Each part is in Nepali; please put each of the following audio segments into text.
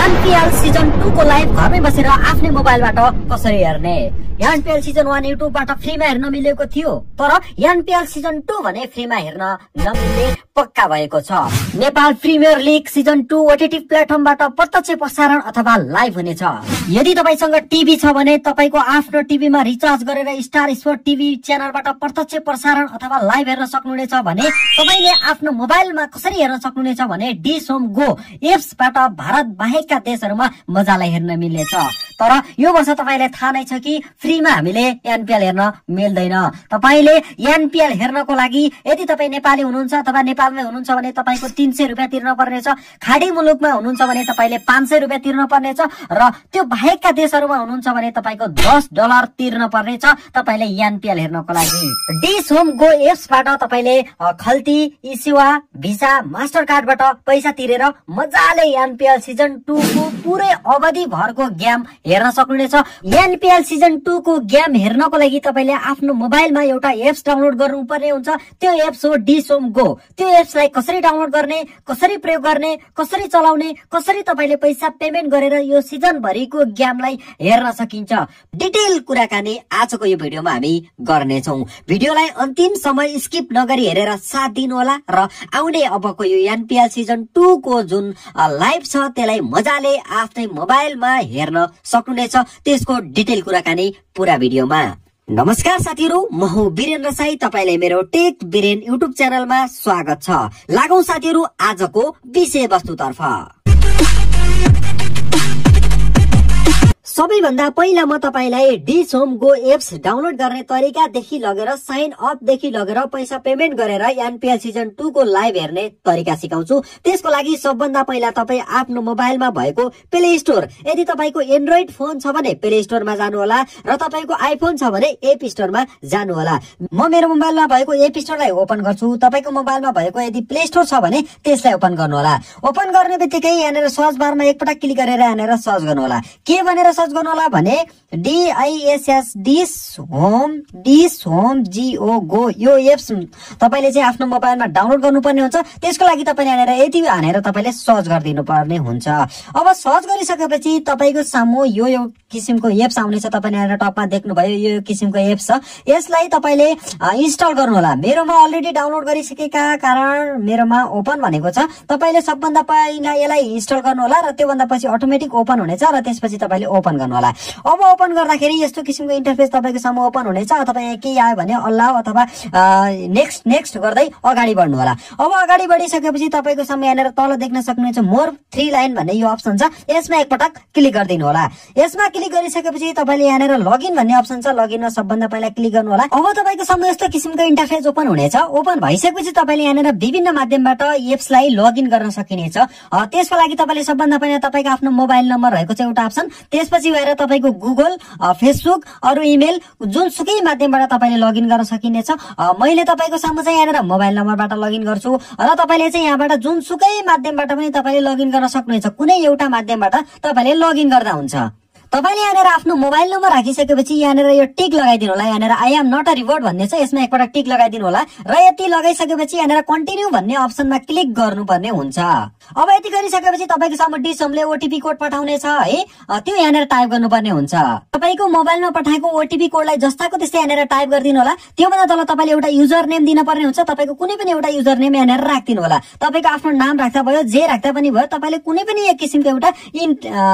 एनपीएल सिजन 2 को लाइभ घरमै बसेर आफ्नै मोबाइलबाट कसरी हेर्ने। एनपीएल सिजन 1 युट्युबबाट फ्रीमा हेर्न मिलेको थियो, तर एनपीएल सिजन 2 भने फ्रीमा हेर्न नमिल्ने पक्का भएको छ। Nepal premier league season 2 OTT प्लेटफर्मबाट प्रत्यक्ष प्रसारण अथवा लाइभ हुनेछ। यदि तपाईसँग टिभी छ भने तपाईको आफ्नो टिभीमा रिचार्ज गरेर स्टार स्पोर्ट टिभी च्यानलबाट प्रत्यक्ष प्रसारण अथवा लाइभ हेर्न सक्नुहुनेछ भने तपाईले आफ्नो मोबाइलमा कसरी हेर्न सक्नुहुनेछ भने डिश होम गो एप्सबाट भारत बाहेकका देशहरूमा मजाले हेर्न मिल्नेछ। तर यो वर्ष तपाईलाई थाहा नै छ कि फ्रीमा हामीले एनपीएल हेर्न मिल्दैन। तपाईले एनपीएल हेर्नको लागि यदि तपाई नेपाली हुनुहुन्छ अथवा नेपालमै हुनुहुन्छ भने तपाईको 300 रुपैयाँ तिर्न पर्नेछ। खाडी मुलुकमा हुनुहुन्छ भने तपाईले 500 रुपैयाँ तिर्न पर्नेछ र त्यो बाहेकका देशहरूमा हुनुहुन्छ भने तपाईको $10 तिर्न पर्नेछ तपाईले एनपीएल हेर्नको लागि। डिश होम गो एप्सबाट तपाईले खल्ती, इसेवा, भिसा, मास्टर कार्डबाट पैसा तिरेर मजाले एनपीएल सिजन 2 को पुरै अवधि भरको गेम हेर्न सक्नुहुनेछ। एनपीएल सिजन 2 को गेम हेर्नको लागि तपाईले आफ्नो मोबाइलमा एउटा एप्स डाउनलोड गर्नुपर्ने हुन्छ। त्यो एप्स हो डिश होम गो। त्यो एप्सलाई कसरी डाउनलोड गर्ने, कसरी प्रयोग गर्ने, कसरी चलाउने, कसरी तपाईले पैसा पेमेन्ट गरेर यो सिजन भरिको गेमलाई हेर्न सकिन्छ, डिटेल कुराकानी आजको यो भिडियोमा हामी गर्नेछौँ। भिडियोलाई अन्तिमसम्म स्किप नगरी हेरेर साथ दिनु होला र आउने अबको यो एनपीएल सिजन 2 को जुन लाइभ छ त्यसलाई मजाले आफ्नै मोबाइलमा हेर्न सक्नुहुनेछ। त्यसको डिटेल कुराकानी पुरा भिडियोमा। नमस्कार साथीहरू, म हुँ वीरेन्द्र साई। तपाईलाई मेरो टेक वीरेन युट्युब च्यानलमा स्वागत छ। लागौं साथीहरू आजको विषयवस्तुतर्फ। सबैभन्दा पहिला म तपाईलाई dish home go apps download गर्ने तरिकादेखि लगेर साइन अप देखि लगेर पैसा पेमेन्ट गरेर एनपीएल सिजन 2 को लाइभ हेर्ने तरिका सिकाउँछु। त्यसको लागि सबभन्दा पहिला तपाई आफ्नो मोबाइलमा भएको प्ले स्टोर, यदि तपाईको एन्ड्रोइड फोन छ भने प्ले स्टोरमा जानु होला र तपाईको आइफोन छ भने एप स्टोरमा जानु होला। म मेरो मोबाइलमा भएको एप स्टोरलाई ओपन गर्छु। तपाईको मोबाइलमा भएको यदि प्ले स्टोर छ भने त्यसलाई ओपन गर्नु होला। ओपन गर्ने बित्तिकै यहाँनिर सर्च बारमा एकपटक क्लिक गरेर यहाँनिर सर्च गर्नु होला। के भनेर सर्च गर्नु होला भने DISS dish home GO go यो एप्स तपाईले चाहिँ आफ्नो मोबाइलमा डाउनलोड गर्नुपर्ने हुन्छ। त्यसको लागि तपाईले यहाँनिर यति हानेर तपाईले सर्च गरिदिनु पर्ने हुन्छ। अब सर्च गरिसकेपछि तपाईको सामु यो किसिमको एप्स आउनेछ। तपाईले यहाँनिर टपमा देख्नुभयो यो किसिमको एप्स छ। यसलाई तपाईले इन्स्टल गर्नु होला। मेरोमा अलरेडी डाउनलोड गरिसकेका कारण मेरोमा ओपन भनेको छ। तपाईले सबभन्दा पहिला यसलाई इन्स्टल गर्नु होला र त्योभन्दा पछि अटोमेटिक ओपन हुनेछ र त्यसपछि तपाईले ओपन गर्नु होला। अब ओपन गर्दाखेरि यस्तो किसिमको इन्टरफेस तपाईको सामु ओपन हुनेछ। अथवा यहाँ के आयो भने अल्लाह अथवा नेक्स्ट गर्दै अगाडि बढ्नु होला। अब अगाडि बढिसकेपछि तपाईको सामु यहाँनिर तल देख्न सक्नुहुन्छ मोर 3 लाइन भन्ने यो अप्सन छ। यसमा एकपटक क्लिक गरिदिनु होला। यसमा क्लिक गरिसकेपछि तपाईले यहाँनिर लगइन भन्ने अप्सन छ। लगइनमा सबभन्दा पहिला क्लिक गर्नु होला। अब तपाईको सामु यस्तो किसिमको इन्टरफेस ओपन हुनेछ। ओपन भइसकेपछि तपाईले यहाँनिर विभिन्न माध्यमबाट एप्सलाई लगइन गर्न सकिनेछ। त्यसको लागि तपाईले सबभन्दा पहिला तपाईको आफ्नो मोबाइल नम्बर रहेको छ एउटा अप्सन। त्यसपछि गएर तपाईको गुगल, फेसबुक, अरु इमेल जुनसुकै माध्यमबाट तपाईले लगइन गर्न सकिनेछ। मैले तपाईको सामु चाहिँ यहाँनिर मोबाइल नम्बरबाट लगइन गर्छु र तपाईले चाहिँ यहाँबाट जुनसुकै माध्यमबाट पनि तपाईले लगइन गर्न सक्नुहुन्छ। कुनै एउटा माध्यमबाट तपाईले लगइन गर्दा हुन्छ। तपाईले यहाँनिर आफ्नो मोबाइल नम्बर राखिसकेपछि यहाँनिर यो टिक लगाइदिनु होला। यहाँनिर I am not a reward भन्ने छ। यसमा एकपटक टिक लगाइदिनु होला र यति लगाइसकेपछि यहाँनिर कन्टिन्यू भन्ने अप्सनमा क्लिक गर्नुपर्ने हुन्छ। अब यति गरिसकेपछि तपाईको सामु डिश होमले ओटीपी कोड पठाउनेछ है, त्यो यहाँनिर टाइप गर्नुपर्ने हुन्छ। तपाईको मोबाइलमा पठाएको ओटीपी कोडलाई जस्ताको त्यस्तै यहाँनिर टाइप गरिदिनु होला। त्योभन्दा तल तपाईले एउटा युजर नेम दिनुपर्ने हुन्छ। तपाईको कुनै पनि एउटा युजर नेम यहाँनिर राख्दिनु होला। तपाईको आफ्नो नाम राख्दा भयो, जे राख्दा पनि भयो। तपाईले कुनै पनि एक किसिमको एउटा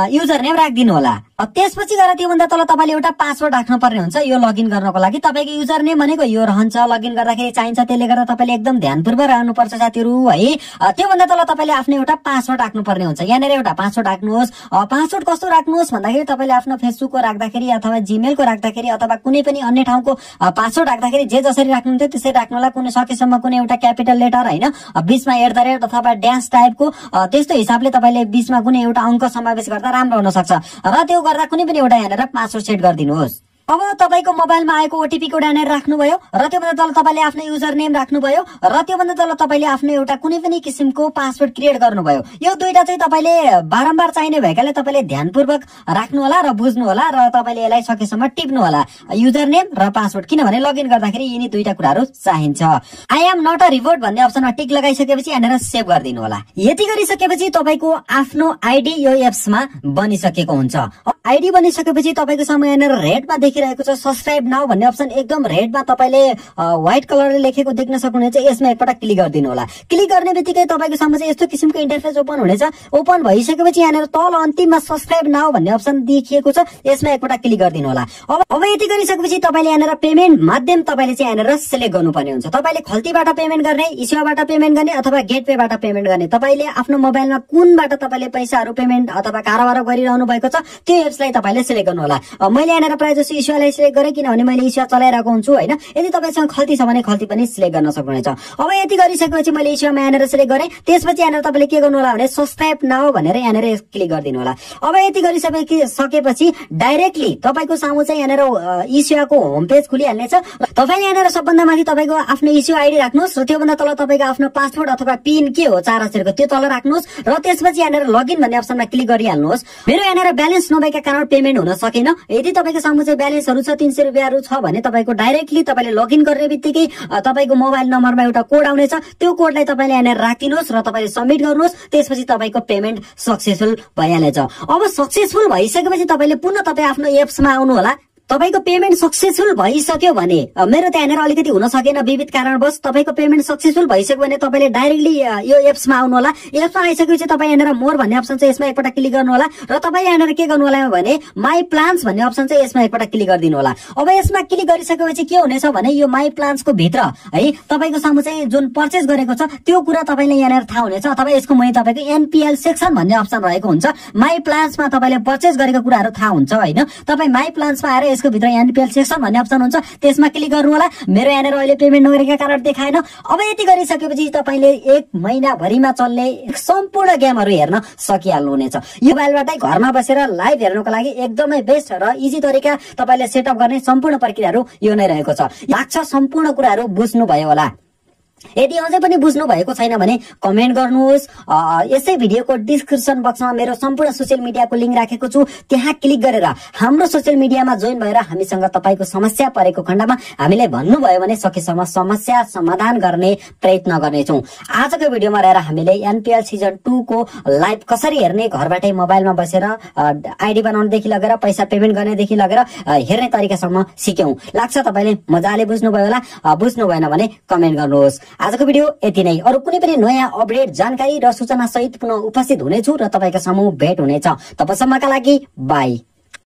युजर नेम राख्दिनु होला। त्यसपछि गएर त्योभन्दा तल तपाईले एउटा पासवर्ड राख्नुपर्ने हुन्छ। यो लगइन गर्नको लागि तपाईको युजर नेम भनेको यो रहन्छ, लगइन गर्दाखेरि चाहिन्छ। त्यसले गर्दा तपाईले एकदम ध्यानपूर्वक राख्नुपर्छ साथीहरु है। त्योभन्दा तल तपाईले आफ्नो एउटा पासवर्ड राख्नुपर्ने हुन्छ। यहाँनिर एउटा पासवर्ड राख्नुहोस्। पासवर्ड कस्तो राख्नुहोस् भन्दाखेरि तपाईले आफ्नो फेसबुकको राख्दाखेरि अथवा जीमेलको राख्दाखेरि अथवा कुनै पनि अन्य ठाउँको पासवर्ड राख्दाखेरि जे जसरी राख्नुहुन्थ्यो त्यसरी राख्नु होला। कुनै सकेसम्म कुनै एउटा क्यापिटल लेटर हैन, बीचमा @ अथवा ड्यास टाइपको त्यस्तो हिसाबले तपाईले बीचमा कुनै एउटा अंक समावेश गर्दा राम्रो हुन सक्छ र त्यो गर्दा कुनै पनि एउटा यहाँनिर पासवर्ड सेट गरिदिनुहोस्। अब तपाईको मोबाइलमा आएको ओटीपी कोड हानेर राख्नुभयो र त्योभन्दा तल तपाईले आफ्नो युजर नेम राख्नुभयो र त्योभन्दा तल तपाईले आफ्नो एउटा कुनै पनि किसिमको पासवर्ड क्रिएट गर्नुभयो। यो दुईटा चाहिँ तपाईले बारम्बार चाहिने भएकाले तपाईले ध्यानपूर्वक राख्नु होला र बुझ्नु होला र तपाईले यसलाई सकेसम्म टिप्नु होला, युजर नेम र पासवर्ड, किनभने लगइन गर्दाखेरि यिनी दुईटा कुराहरू चाहिन्छ। I am not a report भन्ने अप्सनमा टिक लगाइसकेपछि यहाँनिर सेभ गरिदिनु होला। यति गरिसकेपछि तपाईको आफ्नो आइडी यो एप्समा बनिसकेको हुन्छ। आइडी बनिसकेपछि तपाईको सामु यहाँनिर रेडमा देखिरहेको छ सब्स्क्राइब नाउ भन्ने अप्सन, एकदम रेडमा तपाईले व्हाइट कलरले लेखेको देख्न सक्नुहुनेछ। यसमा एकपटक क्लिक गरिदिनु होला। क्लिक गर्ने बित्तिकै तपाईको सामु चाहिँ यस्तो किसिमको इन्टरफेस ओपन हुनेछ। ओपन भइसकेपछि यहाँनिर तल अन्तिममा सब्स्क्राइब नाउ भन्ने अप्सन देखिएको छ, यसमा एकपटक क्लिक गरिदिनु होला। अब यति गरिसकेपछि तपाईले यहाँनिर पेमेन्ट माध्यम तपाईले चाहिँ यहाँनिर सिलेक्ट गर्नुपर्ने हुन्छ। तपाईले खल्तीबाट पेमेन्ट गर्ने, इस्युबाट पेमेन्ट गर्ने अथवा गेटवेबाट पेमेन्ट गर्ने, तपाईले आफ्नो मोबाइलमा कुनबाट तपाईले पैसाहरू पेमेन्ट अथवा कारोबार गरिरहनु भएको छ त्यो एप्सलाई तपाईले सिलेक्ट गर्नु होला। मैले यहाँनिर प्रायः जसो इस्युलाई सिलेक्ट गरेँ, किनभने मैले इस्यु चलाइरहेको हुन्छु हैन। यदि तपाईसँग खल्ती छ भने खल्ती पनि सिलेक्ट गर्न सक्नुहुनेछ। अब यति गरिसकेपछि मैले इस्युमा यहाँनिर सिलेक्ट गरेँ। त्यसपछि यहाँनिर तपाईले के गर्नु होला भने सब्स्क्राइब नाउ भनेर यहाँनिर क्लिक गरिदिनु होला। अब यति गरिसकेपछि डाइरेक्टली तपाईको सामु चाहिँ यहाँनिर इस्युको होम पेज खुलिहाल्नेछ। तपाईले यहाँनिर सबभन्दा माथि तपाईको आफ्नो इस्यु आइडी राख्नुहोस् र त्योभन्दा तल तपाईको आफ्नो पासवर्ड अथवा पिन के हो 4 अक्षरको त्यो तल राख्नुहोस् र त्यसपछि यहाँनिर लगइन भन्ने अप्सनमा क्लिक गरिहाल्नुहोस्। मेरो यहाँनिर ब्यालेन्स नभएका कारण पेमेन्ट हुन सकेन। यदि तपाईको सामु चाहिँ ब्यालेन्सहरू छ 300 रुपियाँहरू छ भने तपाईको डाइरेक्टली तपाईले लगइन गर्ने बित्तिकै तपाईको मोबाइल नम्बरमा एउटा कोड आउनेछ। त्यो कोडलाई तपाईले यहाँनिर राखिदिनुहोस् र तपाईले सबमिट गर्नुहोस्। त्यसपछि तपाईको पेमेन्ट सक्सेसफुल भइहाल्नेछ। अब सक्सेसफुल भइसकेपछि तपाईले पुनः तपाई आफ्नो एप्समा आउनु होला। तपाईको पेमेन्ट सक्सेसफुल भइसक्यो भने, मेरो त्यहाँनिर अलिकति हुन सकेन विविध कारणवश, तपाईको पेमेन्ट सक्सेसफुल भइसक्यो भने तपाईले डाइरेक्टली यो एप्समा आउनु होला। एप्समा आइसकेपछि तपाईँ यहाँनिर मोर भन्ने अप्सन छ, यसमा एकपटक क्लिक गर्नु होला र तपाईँ यहाँनिर के गर्नु होला भने माई प्लान्स भन्ने अप्सन छ, यसमा एकपटक क्लिक गरिदिनु होला। अब यसमा क्लिक गरिसकेपछि के हुनेछ भने यो माई प्लान्सको भित्र है तपाईको सामु चाहिँ जुन पर्चेस गरेको छ त्यो कुरा तपाईले यहाँनिर थाहा हुनेछ। अथवा यसको मुनि तपाईको एनपीएल सेक्सन भन्ने अप्सन रहेको हुन्छ। माई प्लान्समा तपाईले पर्चेस गरेको कुराहरू थाहा हुन्छ हैन। तपाई माई प्लान्समा आएर यसको भित्र एनपीएल सेक्सन भन्ने अप्सन हुन्छ, त्यसमा क्लिक गर्नु होला। मेरो यहाँनिर अहिले पेमेन्ट नगरेका कारण देखाएन। अब यति गरिसकेपछि तपाईले 1 महिना भरिमा चल्ने सम्पूर्ण गेमहरू हेर्न सकिहाल्नुहुनेछ। यो मोबाइलबाटै घरमा बसेर लाइभ हेर्नको लागि एकदमै बेस्ट र इजी तरिका तपाईले सेटअप गर्ने सम्पूर्ण प्रक्रियाहरू यो नै रहेको छ। लाग्छ सम्पूर्ण कुराहरू बुझ्नु भयो होला। यदि अझै पनि बुझ्नु भएको छैन भने कमेन्ट गर्नुहोस्। यसै भिडियोको डिस्क्रिप्सन बक्समा मेरो सम्पूर्ण सोशल मिडियाको लिंक राखेको छु, त्यहाँ क्लिक गरेर हाम्रो सोशल मिडियामा जोइन भएर हामीसँग तपाईको समस्या परेको खण्डमा हामीले भन्नुभयो भने सकेसम्म समस्या समाधान गर्ने प्रयत्न गर्नेछौँ। आजको भिडियोमा रहेर हामीले एनपीएल सिजन 2 को लाइभ कसरी हेर्ने, घरबाटै मोबाइलमा बसेर आइडी बनाउनदेखि लगेर पैसा पेमेन्ट गर्नेदेखि लगेर हेर्ने तरिकासम्म सिक्यौं। लाग्छ तपाईले मजाले बुझ्नुभयो होला। बुझ्नु भएन भने कमेन्ट गर्नुहोस्। आजको भिडियो यति नै। अरु कुनै पनि नयाँ अपडेट जानकारी र सूचना सहित पुनः उपस्थित हुनेछु र तपाईको सामु भेट हुनेछ। तबसम्मका लागि बाई।